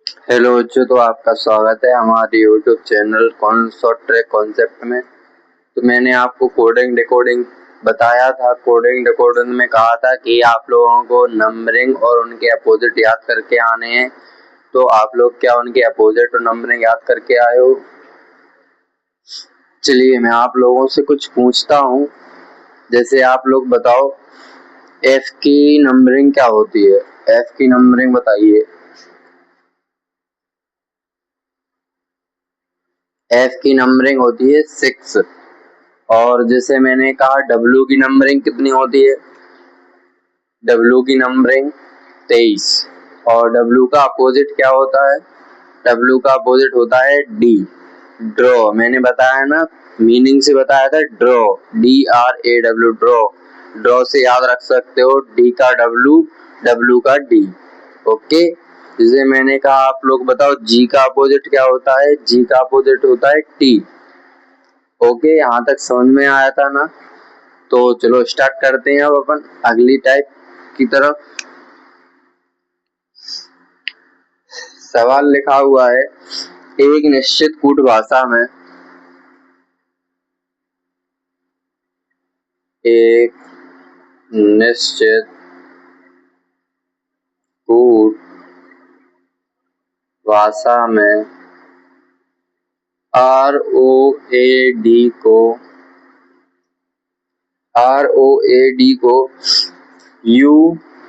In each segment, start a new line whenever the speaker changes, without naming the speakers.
Hello बच्चों, तो आपका स्वागत है हमारे YouTube channel short track concept में। तो मैंने आपको कोडिंग डिकोडिंग बताया था। कोडिंग डिकोडिंग में कहा था कि आप लोगों को नंबरिंग और उनके अपोजिट याद करके आने हैं। तो आप लोग क्या उनके अपोजिट और नंबरिंग याद करके आए हो? चलिए मैं आप लोगों से कुछ पूछता हूँ। जैसे आप लोग बताओ, एफ की नंबरिंग क्या होती है? एफ की नंबरिंग बताइए। एफ की नंबरिंग होती है 6। और जैसे मैंने कहा, डब्ल्यू की नंबरिंग कितनी होती है? डब्ल्यू की नंबरिंग 23। और डब्ल्यू का अपोजिट क्या होता है? डब्ल्यू का अपोजिट होता है डी, ड्रॉ। मैंने बताया ना, मीनिंग से बताया था, ड्रॉ, DRAW, ड्रॉ। ड्रॉ से याद रख सकते हो, डी का डब्ल्यू, डब्ल्यू का डी। ओके। जैसे मैंने कहा, आप लोग बताओ जी का अपोजिट क्या होता है? जी का अपोजिट होता है टी। ओके, यहाँ तक समझ में आया था ना? तो चलो स्टार्ट करते हैं अब अपन अगली टाइप की तरफ। सवाल लिखा हुआ है, एक निश्चित कूट भाषा में एक निश्चित कूट भाषा में ROAD को URDG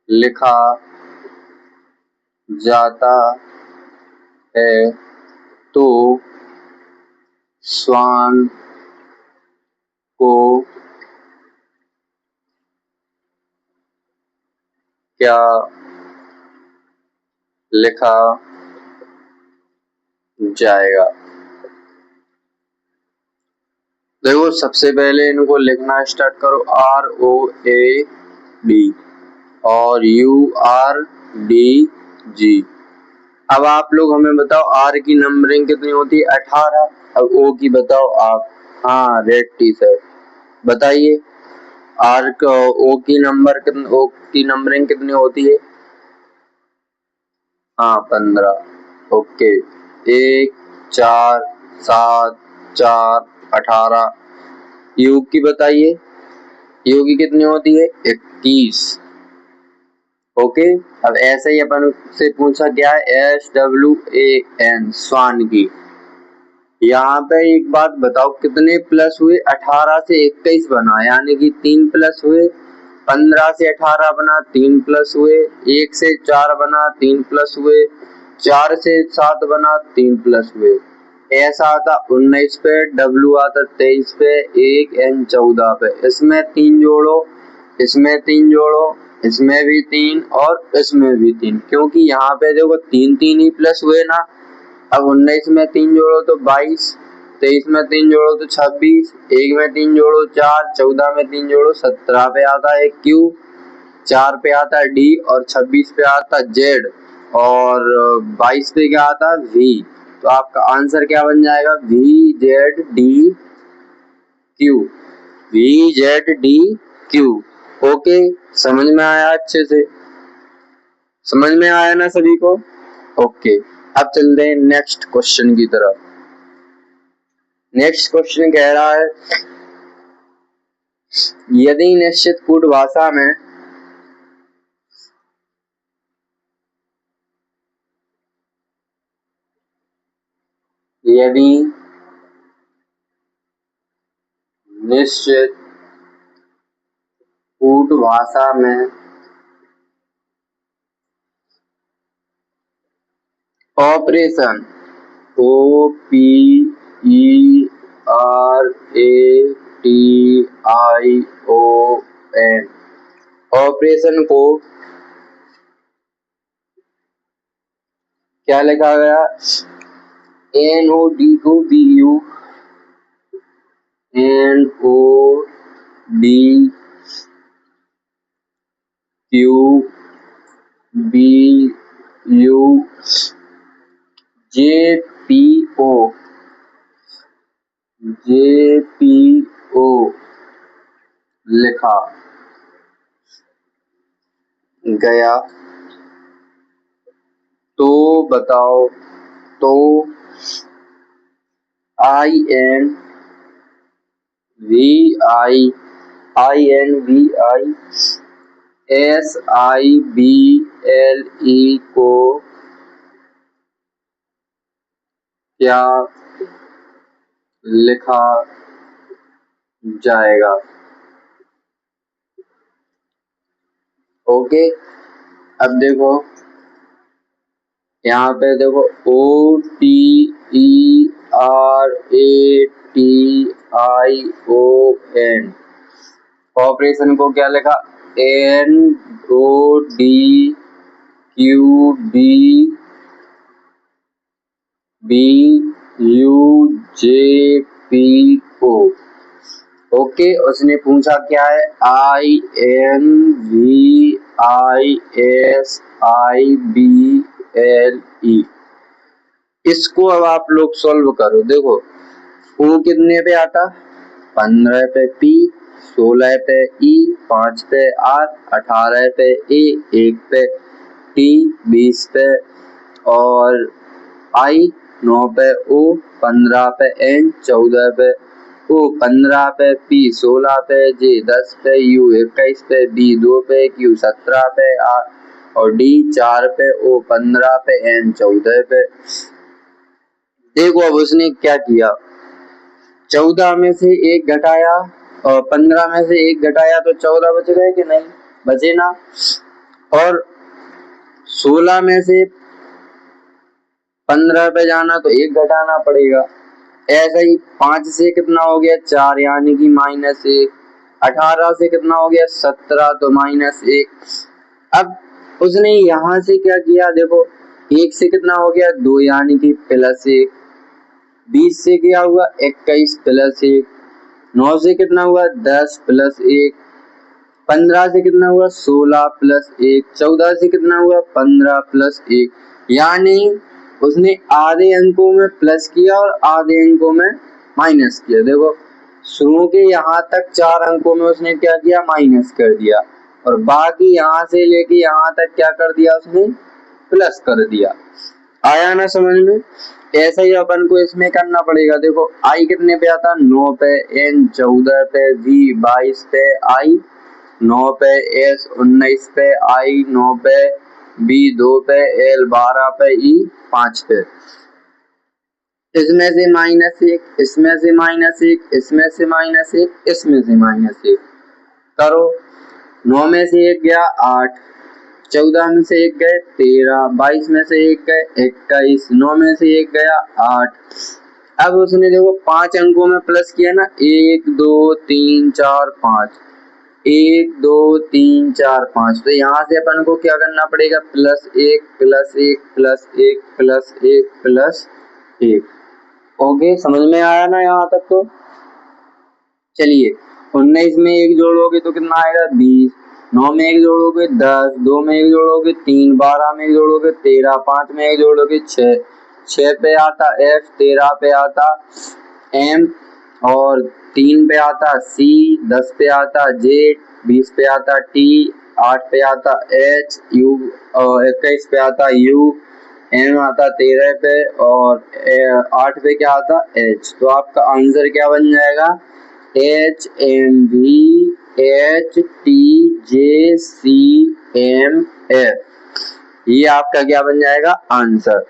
लिखा जाता है, तो स्वान को क्या लिखा जाएगा? देखो, सबसे पहले इनको लिखना स्टार्ट करो, ROAD और URDG। अब आप लोग हमें बताओ, आर की नंबरिंग कितनी होती है? 18। अब ओ की बताओ आप। हाँ, रेड टी शर्ट। बताइए, आर का ओ की नंबरिंग कितनी होती है? हाँ, 15। ओके, 1, 4, 7, 4, 18। यू की बताइए, यू की कितनी होती है? 21। ओके। अब ऐसे ही अपन से पूछा गया है SWAN, स्वान की। यहाँ पे एक बात बताओ, कितने प्लस हुए? 18 से 21 बना, यानी कि 3 प्लस हुए। 15 से 18 बना, 3 प्लस हुए। 1 से 4 बना, 3 प्लस हुए। 4 से 7 बना, 3 प्लस हुए। ऐसा आता 19 पे, डब्ल्यू आता 23 पे, एक एन 14 पे। इसमें 3 जोड़ो, इसमें 3 जोड़ो, इसमें भी 3 और इसमें भी 3, क्योंकि यहाँ पे देखो 3 3 ही प्लस हुए ना। अब 19 में 3 जोड़ो तो 22, 23 में 3 जोड़ो तो 26, 1 में 3 जोड़ो 4, 14 में 3 जोड़ो 17 पे आता है Q, 4 पे आता है D और 26 पे आता है Z और 22 पे क्या आता है V। तो आपका आंसर क्या बन जाएगा? VZDQ। ओके, समझ में आया? अच्छे से समझ में आया ना सभी को? ओके, अब चलते हैं नेक्स्ट क्वेश्चन की तरफ। नेक्स्ट क्वेश्चन कह रहा है, यदि निश्चित कूट भाषा में यदि निश्चित कूट भाषा में ऑपरेशन OPERATION ऑपरेशन को क्या लिखा गया? NOD को BU, NODQBU JPO लिखा गया तो बताओ। तो INVISIBLE को क्या लिखा जाएगा? ओके, अब देखो यहाँ पे देखो OPERATION ऑपरेशन को क्या लिखा? NODQBUJPO। ओके, उसने पूछा क्या है? INVISIBLE। इसको अब आप लोग सॉल्व करो। देखो ओ कितने पे आता? 15 पे P, 16 पे E, 5 पे R, 18 पे A, 1 पे T, 20 पे और I, 9 पे O, 15 पे N, 14 पे O, 15 पे P, 16 पे J, 10 पे U, 21 पे B, 2 पे Q, 17 पे R और D, 4 पे O, 15 पे N, 14 पे। देखो अब उसने क्या किया, 14 में से एक घटाया और 15 में से एक घटाया तो 14 बच गए कि नहीं? बचे ना। और 16 में से 15 पे जाना तो एक घटाना पड़ेगा। ऐसा ही 5 से कितना हो गया? 4 यानी कि -1। 18 से कितना हो गया? 17 तो -1। अब उसने यहाँ से क्या किया? देखो 1 से कितना हो गया? 2 यानी कि +1। 20 से क्या हुआ? 21 +1। 9 से कितना हुआ? 10 +1। 15 से कितना हुआ? 16 +1। 14 से कितना हुआ? 15 +1। यानी उसने आधे अंकों में प्लस किया और आधे अंकों में माइनस किया। देखो शुरू के यहाँ तक 4 अंकों में उसने क्या किया? माइनस कर दिया और बाकी यहाँ से लेके यहाँ तक क्या कर दिया? उसने प्लस कर दिया। आया ना समझ में? ऐसा ही अपन को इसमें करना पड़ेगा। देखो आई कितने पे आता? 9 पे, N 14 पे, V 22 पे, I 9 पे, S 19 पे, I 9 पे, B 2 पे, L 12 पे, E 5 पे। इसमें से -1, इसमें से -1, इसमें से -1, इसमें से -1 करो। 9 में से 1 गया 8, 14 में से 1 गए 13, 22 में से 1 गए 21, 9 में से 1 गया 8। अब उसने देखो 5 अंकों में प्लस किया ना, 1 2 3 4 5, 1 2 3 4 5। तो यहाँ से अपन को क्या करना पड़ेगा? +1 +1 +1 +1 +1। ओके, समझ में आया ना यहाँ तक? तो चलिए 19 में 1 जोड़ोगे तो कितना आएगा? 20। 9 में 1 जोड़ोगे 10, 2 में 1 जोड़ोगे 3, 12 में 1 जोड़ोगे 13, 5 में 1 जोड़ोगे 6, 6 पे आता F, 13 पे आता M और 3 पे आता C, 10 पे आता J, 20 पे आता T, 8 पे आता H, U 21 पे आता U, M आता 13 पे और 8 पे क्या आता? H। तो आपका आंसर क्या बन जाएगा? HMVHTJCMF। ये आपका क्या बन जाएगा? आंसर।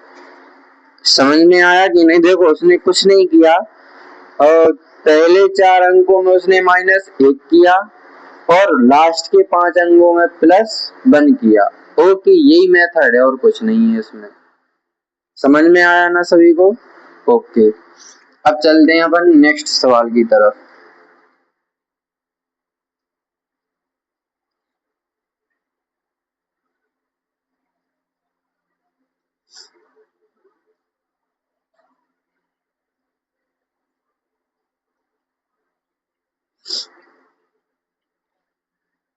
समझ में आया कि नहीं? देखो उसने कुछ नहीं किया और पहले 4 अंकों में उसने -1 किया और लास्ट के 5 अंकों में +1 किया। ओके, यही मेथड है और कुछ नहीं है इसमें। समझ में आया ना सभी को? ओके, अब चलते हैं अपन नेक्स्ट सवाल की तरफ।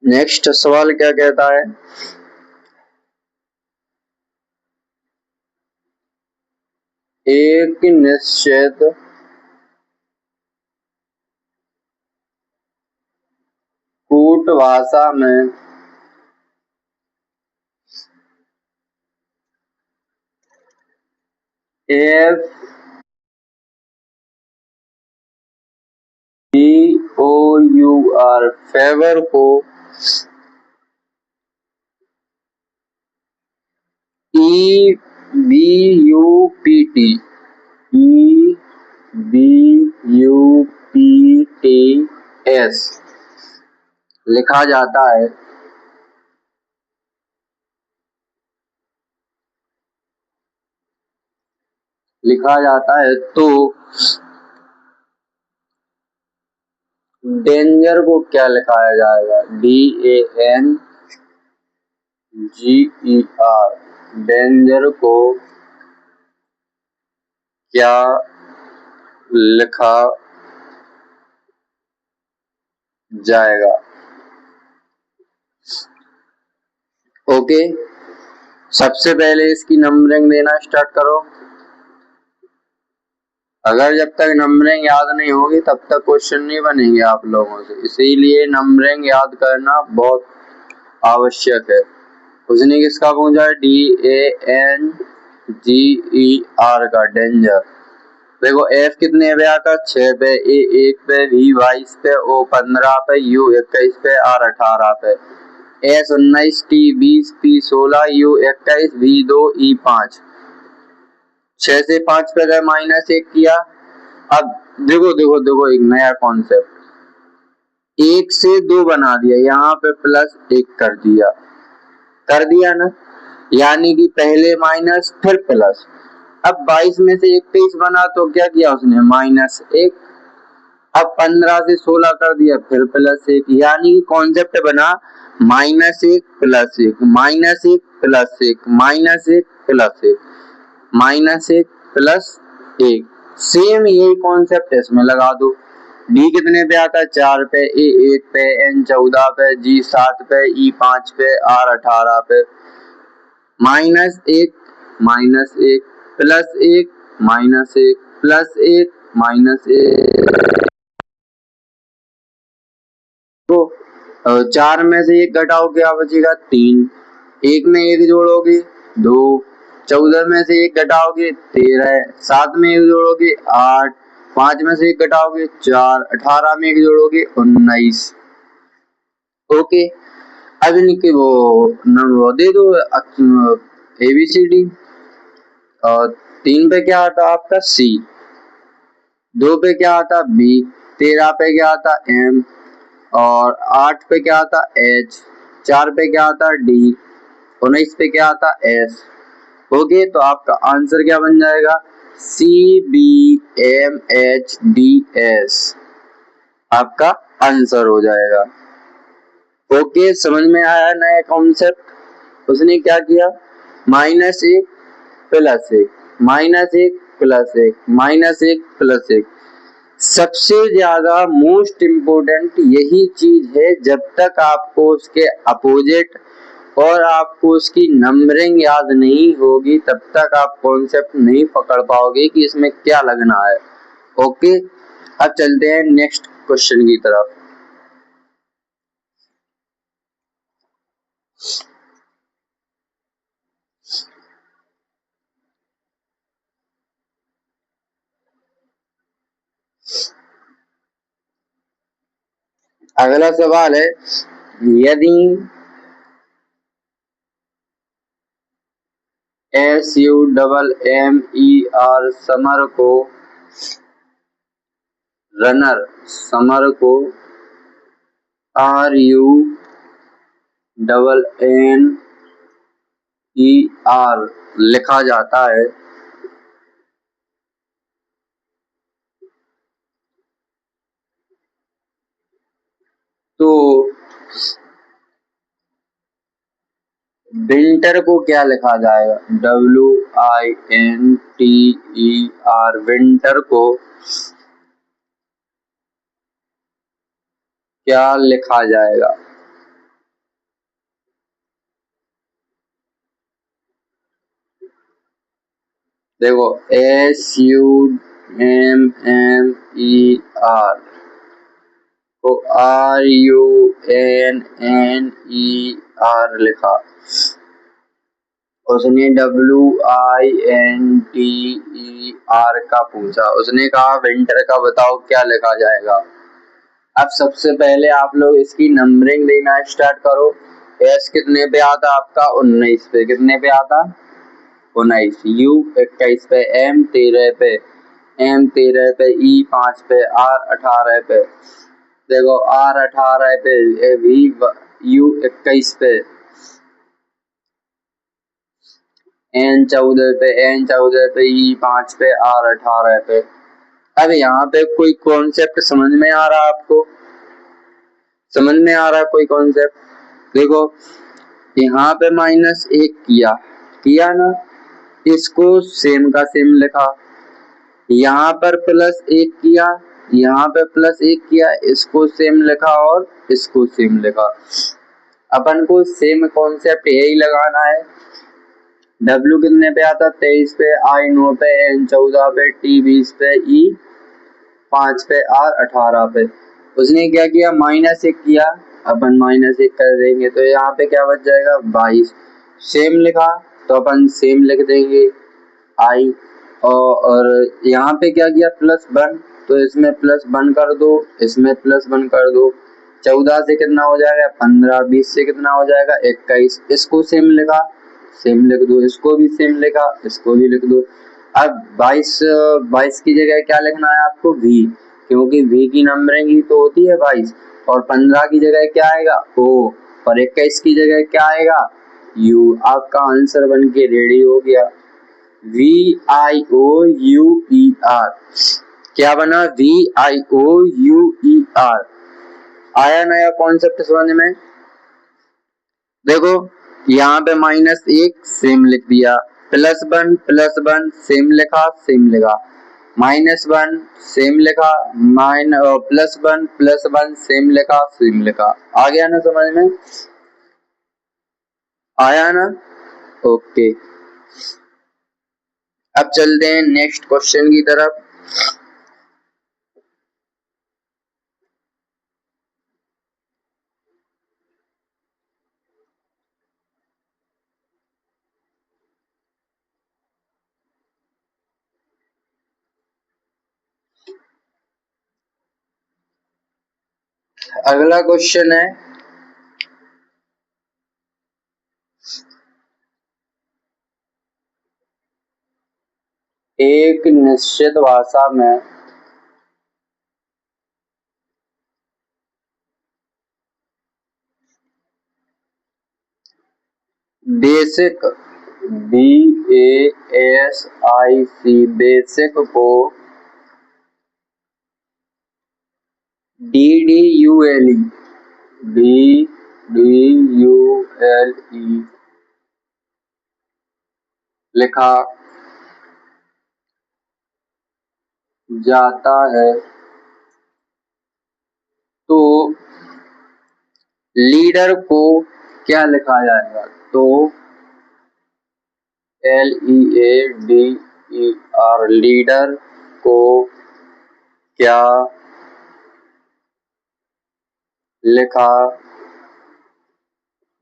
नेक्स्ट सवाल क्या कहता है? एक निश्चित कूट भाषा में FEVOUR फेवर को EBUPTS लिखा जाता है। तो डेंजर को क्या लिखाया जाएगा? DANGER। डेंजर को क्या लिखा जाएगा? ओके, सबसे पहले इसकी नंबरिंग देना स्टार्ट करो। अगर जब तक नंबरिंग याद नहीं होगी तब तक क्वेश्चन नहीं बनेंगे आप लोगों से, इसीलिए नंबरिंग याद करना बहुत आवश्यक है। उसने किसका पूछा है? DANGER का, डेंजर। देखो F कितने पे आता? 6 पे, A 1 पे, V 22 पे, O 15 पे, U 21 पे, R 18 पे, S 19, T 20, P 16, U 21, V 2, E 5। 6 से 5 पे गए, -1 किया। अब देखो एक नया कॉन्सेप्ट, 1 से 2 बना दिया, यहाँ पे +1 कर दिया ना, यानी कि पहले माइनस फिर प्लस। अब 22 में से 21 बना तो क्या किया उसने? -1। अब 15 से 16 कर दिया, फिर +1, यानी कि कॉन्सेप्ट बना -1 +1, -1 +1, -1 +1, -1 +1। सेम यही कॉन्सेप्ट इसमें लगा दो। डी कितने पे आता है? 4 पे, ए 1 पे, एन 14 पे, जी 7 पे, ई 5 पे, आर 18 पे। -1 -1 +1 -1 +1 -1। तो 4 में से 1 घटाओ, क्या बचेगा? 3। 1 में 1 जोड़ोगे 2, 14 में से 1 घटाओगे 13, 7 में 1 जोड़ोगे 8, 5 में से 1 घटाओगे 4, 18 में 1 जोड़ोगे 19। ओके, अब इनके वो नंबर दे दो ABCD। और 3 पे क्या आता आपका? C, 2 पे क्या आता? B, 13 पे क्या आता? M, और 8 पे क्या आता? H, 4 पे क्या आता? D, 19 पे क्या आता? S। ओके, तो आपका आंसर क्या बन जाएगा? CBMHDS आपका आंसर हो जाएगा। ओके, समझ में आया नया कॉन्सेप्ट? उसने क्या किया? -1 +1 -1 +1 -1 +1। सबसे ज्यादा मोस्ट इम्पोर्टेंट यही चीज है, जब तक आपको उसके अपोजिट और आपको उसकी नंबरिंग याद नहीं होगी तब तक आप कॉन्सेप्ट नहीं पकड़ पाओगे कि इसमें क्या लगना है। ओके, अब चलते हैं नेक्स्ट क्वेश्चन की तरफ। अगला सवाल है, यदि SUMMER समर को RUNNER लिखा जाता है, तो विंटर को क्या लिखा जाएगा? WINTER, विंटर को क्या लिखा जाएगा? देखो SUMMER को RUNNER लिखा, उसने WINTER का पूछा, उसने कहा विंटर का बताओ क्या लिखा जाएगा। अब सबसे पहले आप लोग इसकी नंबरिंग देना स्टार्ट करो। एस कितने पे आता आपका 19 पे, कितने पे आता 19, यू 21 पे, एम 13 पे, ई 5 पे, आर 18 पे, देखो आर 18 पे, वी यू 21 पे, एन 14 पे, ई 5 पे, आर 18 पे। अब यहाँ पे कोई कॉन्सेप्ट समझ में आ रहा है आपको? समझ में आ रहा है कोई कॉन्सेप्ट? देखो यहाँ पे -1 किया ना, इसको सेम का सेम लिखा। यहाँ पर +1 किया, यहाँ पे +1 किया, इसको सेम लिखा और इसको सेम लिखा। अपन को सेम कॉन्सेप्ट यही लगाना है। W कितने पे आता 23 पे, I 9 पे, N 14 पे, T 20 पे, E 5 पे, R 18 पे। उसने क्या किया -1 किया, अपन -1 कर देंगे तो यहाँ पे क्या बच जाएगा 22। सेम लिखा तो अपन सेम लिख देंगे I, और यहाँ पे क्या किया +1 तो इसमें +1 कर दो, इसमें +1 कर दो। 14 से कितना हो जाएगा 15, 20 से कितना हो जाएगा 21, इसको सेम लिखा, सेम लिख दो, इसको भी सेम लिखा, इसको भी लिख दो। अब 22 की जगह क्या लिखना है आपको V, क्योंकि V की नंबरिंग ही तो होती है 22, और 15 की जगह क्या आएगा O, और 21 की जगह क्या आएगा U। आपका आंसर बन के रेडी हो गया, VIOUER। क्या बना VIOUER। आया नया कॉन्सेप्ट समझ में? देखो यहाँ पे -1 सेम लिख दिया, +1 सेम लिखा, सेम लिखा, -1 सेम लिखा, +1 सेम लिखा, सेम लिखा। आ गया ना समझ में? आया ना? ओके, अब चलते हैं नेक्स्ट क्वेश्चन की तरफ। अगला क्वेश्चन है, एक निश्चित भाषा में बेसिक BASIC बेसिक को DDULE लिखा जाता है तो लीडर को क्या लिखा जाएगा? तो LEADER लीडर को क्या लिखा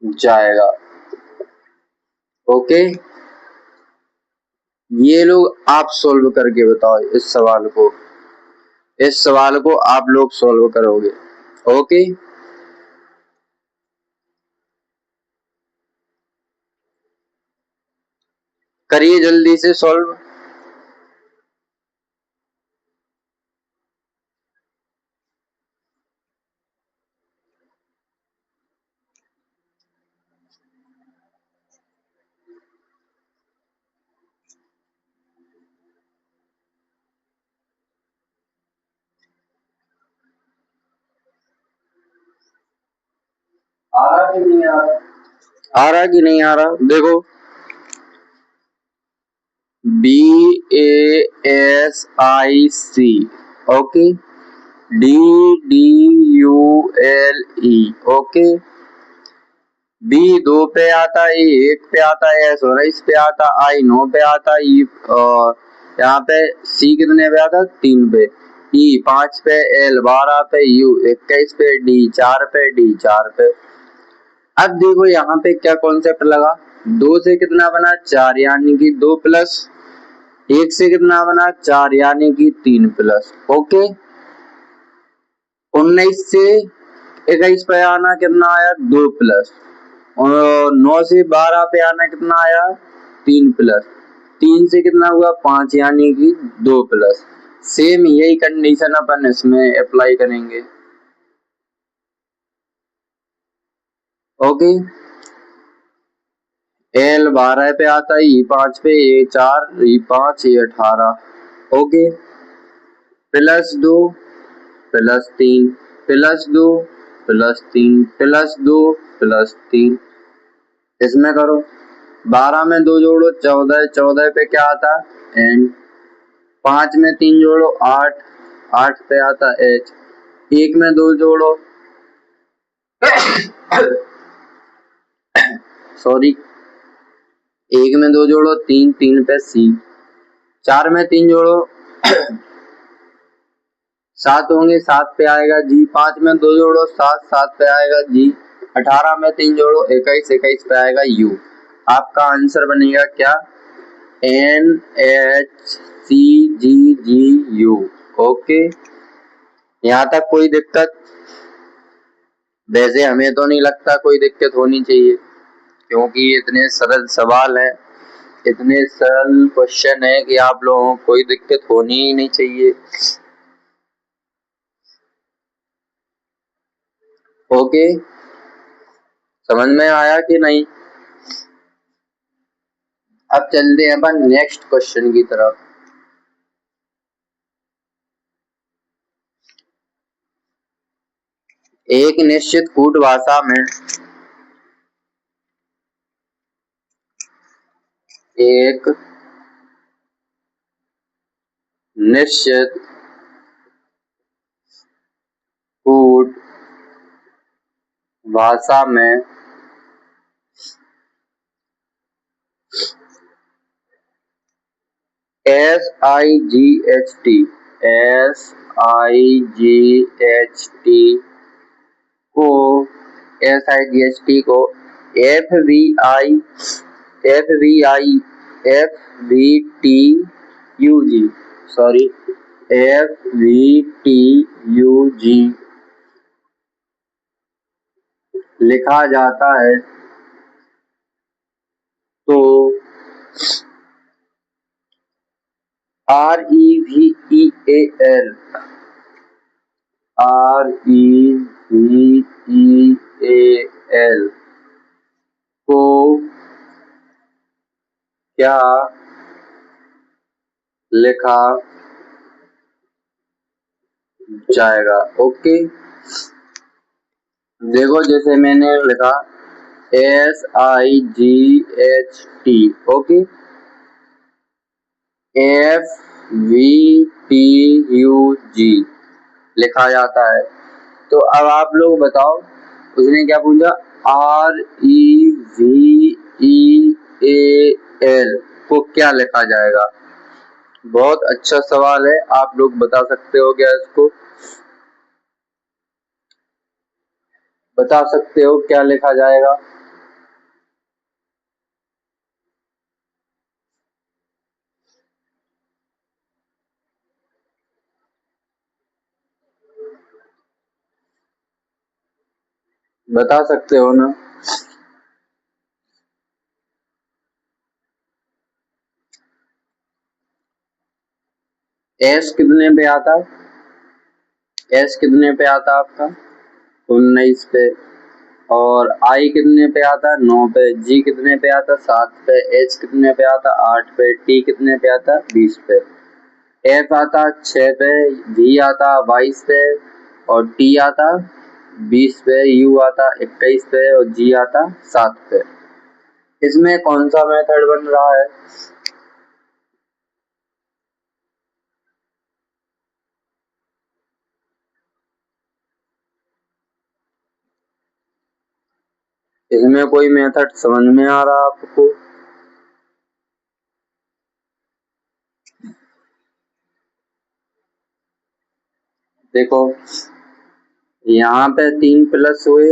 जाएगा? ओके, ये लोग आप सोल्व करके बताओ इस सवाल को, इस सवाल को आप लोग सोल्व करोगे। ओके, करिए जल्दी से सॉल्व। आ रहा कि नहीं आ रहा? आ रहा कि नहीं आ रहा? देखो BASIC, okay, DDULE, okay. B 2 पे आता है, E 1 पे आता है, S 19 पे आता है, I 9 पे आता है, और यहाँ पे C कितने पे आता है 3 पे, E 5 पे, L 12 पे, U 21 पे, D 4 पे, D 4 पे। अब देखो यहाँ पे क्या कॉन्सेप्ट लगा, 2 से कितना बना 4 यानी कि 2 प्लस 1 से कितना बना 4 यानी कि 3 प्लस। ओके 19 से 21 पे आना कितना आया 2 प्लस और 9 से 12 पे आना कितना आया 3 प्लस 3 से कितना हुआ 5 यानी कि 2 प्लस। सेम यही कंडीशन अपन इसमें अप्लाई करेंगे। ओके एल 12 पे आता है ये 5 पे ये 4 ये 5 ये 18। Okay plus 2 plus 3 plus 2 plus 3 plus 2 plus 3 इसमें करो 12 में 2 जोड़ो 14 14 पे क्या आता एन 5 में 3 जोड़ो 8 8 पे आता एच 1 में 2 जोड़ो सॉरी 1 में 2 जोड़ो 3 3 पे सी 4 में 3 जोड़ो 7 होंगे 7 पे आएगा जी 5 में 2 जोड़ो 7 7 पे आएगा जी 18 में 3 जोड़ो 21 21 पे आएगा यू। आपका आंसर बनेगा क्या N H C G G U. Okay यहाँ तक कोई दिक्कत? वैसे हमें तो नहीं लगता कोई दिक्कत होनी चाहिए क्योंकि इतने सरल सवाल है इतने सरल क्वेश्चन है कि आप लोगों को कोई दिक्कत होनी ही नहीं चाहिए। ओके समझ में आया कि नहीं? अब चलते हैं अपन नेक्स्ट क्वेश्चन की तरफ। एक निश्चित कूट भाषा में एक निश्चित कूट भाषा में SIGHT को SIGHT को FVTUG लिखा जाता है तो REVEAL को क्या लिखा जाएगा? ओके देखो जैसे मैंने लिखा SIGHT ओके FVTUG लिखा जाता है। तो अब आप लोग बताओ उसने क्या पूछा REVEAL को क्या लिखा जाएगा? बहुत अच्छा सवाल है आप लोग बता सकते हो क्या इसको? बता सकते हो क्या लिखा जाएगा? बता सकते हो ना? एस कितने पे आता एस कितने पे आता आपका 19 पे और आई कितने पे आता 9 पे जी कितने पे आता 7 पे एच कितने पे आता 8 पे टी कितने पे आता 20 पे एफ आता 6 पे वी आता 22 पे और टी आता 20 पे यू आता 21 पे और जी आता 7 पे। इसमें कौन सा मेथड बन रहा है? इसमें कोई मेथड समझ में आ रहा आपको? देखो यहाँ पे 3 प्लस हुए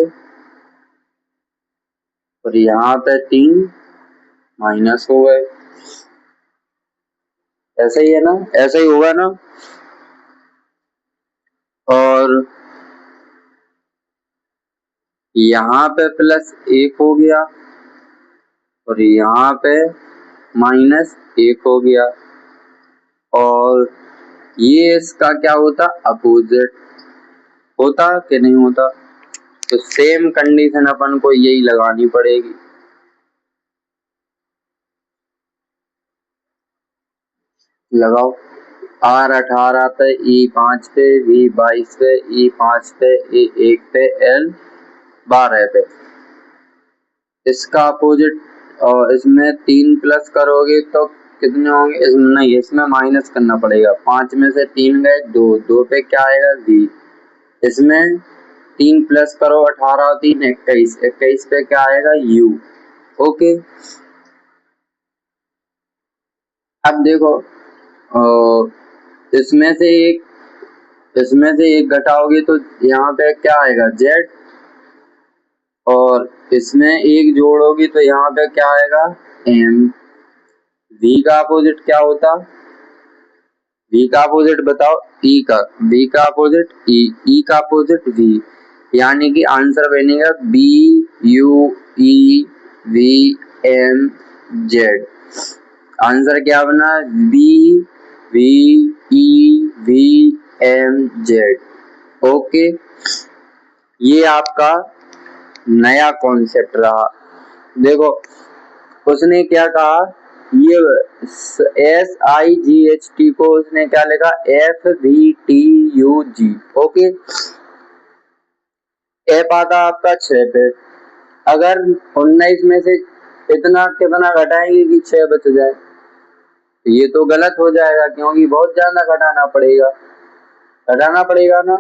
और यहाँ पे 3 माइनस हो गए। ऐसा ही है ना, ऐसा ही होगा ना। और यहाँ पे प्लस 1 हो गया और यहाँ पे -1 हो गया, और ये इसका क्या होता, अपोजिट होता कि नहीं होता। तो सेम कंडीशन अपन को यही लगानी पड़ेगी। लगाओ। R18 पे, E5 पे, V22 पे, E5 पे, E1 पे, L12 पे। इसका अपोजिट, और इसमें 3 प्लस करोगे तो कितने होंगे, इसमें नहीं, इसमें माइनस करना पड़ेगा। 5 में से 3 गए, 2 पे क्या आएगा, V। इसमें 3 प्लस करो, 18 और 3 21, 21 पे क्या आएगा, U। ओके। अब देखो, इसमें से एक घटाओगे तो यहाँ पे क्या आएगा, Z, और इसमें एक जोड़ोगे तो यहाँ पे क्या आएगा, M। V का अपोजिट क्या होता, V का अपोजिट बताओ, E का, V का अपोजिट E, E का अपोजिट V, यानी कि आंसर बनेगा B U E V M Z। Answer क्या बना, B V E V M Z। Okay, ये आपका नया कॉन्सेप्ट रहा। देखो उसने क्या कहा, ये SIGHT को उसने क्या लिखा, FVTUG। ओके, एप आता आपका 6 पे। अगर 19 में से इतना कितना घटाएंगे कि 6 बच जाए, ये तो गलत हो जाएगा, क्योंकि बहुत ज्यादा घटाना पड़ेगा ना।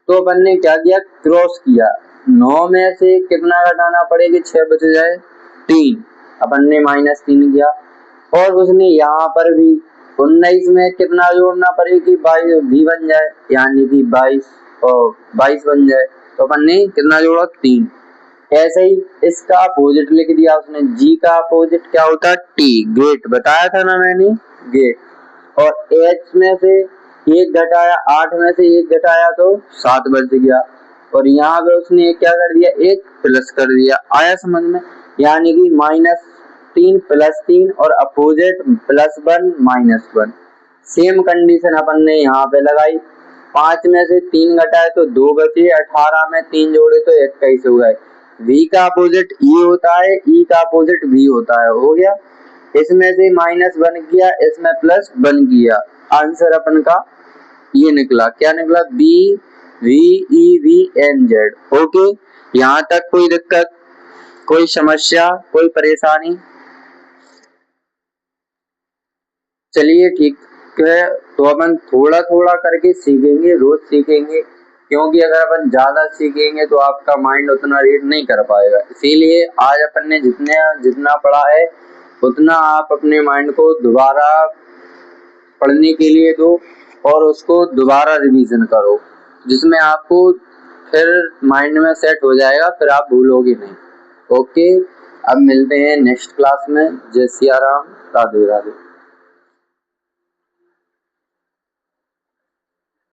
तो अपन ने क्या किया, क्रॉस किया। 9 में से कितना घटाना पड़ेगा, 6 बच जाए, 3। अपन ने -3 किया। और उसने यहाँ पर भी 19 में कितना जोड़ना पड़ेगा कि 22 भी बन जाए, यानी कि 22 और 22 बन जाए। तो अपन ने कितना जोड़ा, 3। ऐसे ही इसका अपोजिट लिख दिया उसने। G का अपोजिट क्या होता है, T, गेट, बताया था ना मैंने, गेट। और H में से 1 घटाया, 8 में से 1 घटाया तो 7 बच गया। और यहाँ पे उसने क्या कर दिया, 1 प्लस कर दिया। आया समझ में, यानी कि -3 +3 और अपोजिट +1 -1। सेम कंडीशन अपन ने यहाँ पे लगाई। 5 में से 3 घटाए तो 2 बचे, 18 में 3 जोड़े तो 21 हो गए। V का अपोजिट E होता है, E का अपोजिट V होता है। हो गया, इसमें से -1 किया, इसमें +1 किया। आंसर अपन का ये निकला, क्या निकला, B V E V N Z। Okay, यहाँ तक कोई दिक्कत, कोई समस्या, कोई परेशानी? चलिए ठीक है, तो अपन थोड़ा थोड़ा करके सीखेंगे, रोज सीखेंगे, क्योंकि अगर अपन ज्यादा सीखेंगे तो आपका माइंड उतना रीड नहीं कर पाएगा। इसीलिए आज अपन ने जितना पढ़ा है उतना आप अपने माइंड को दोबारा पढ़ने के लिए दो और उसको दोबारा रिवीजन करो, जिसमें आपको फिर माइंड में सेट हो जाएगा, फिर आप भूलोगे नहीं। ओके, अब मिलते हैं नेक्स्ट क्लास में। जय सिया राम, राधे राधे।